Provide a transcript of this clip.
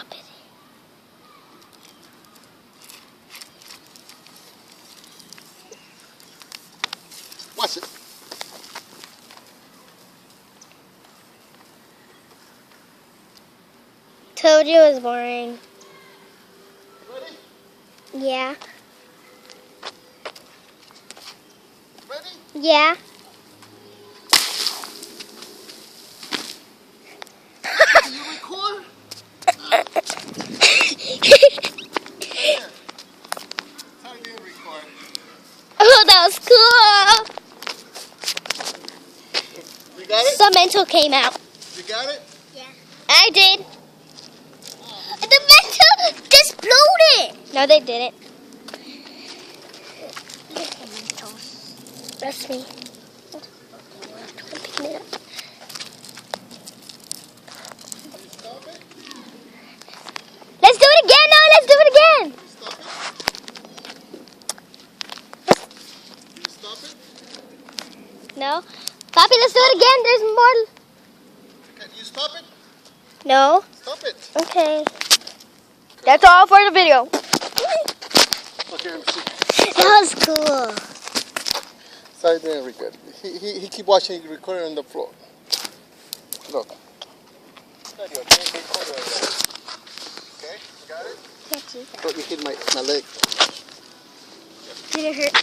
Stop it. Watch it. Told you it was boring. Ready? Yeah. Ready? Yeah. Do you record? How do you record? Oh, that was cool. You got it? Some mental came out. You got it? Yeah. I did. The mental exploded. No, they didn't. That's me. Picking it up. Stop it. Let's do it again. No, let's do it again. Stop it. You stop it. No. Papi, let's do it again. There's more. Can you stop it? No. Stop it. Okay. That's all for the video. Okay, let me see. That was cool. Side there, very good. He keep watching you recording on the floor. Look. Okay, you got it? Can't do that. Look, you hit my leg. Did it hurt?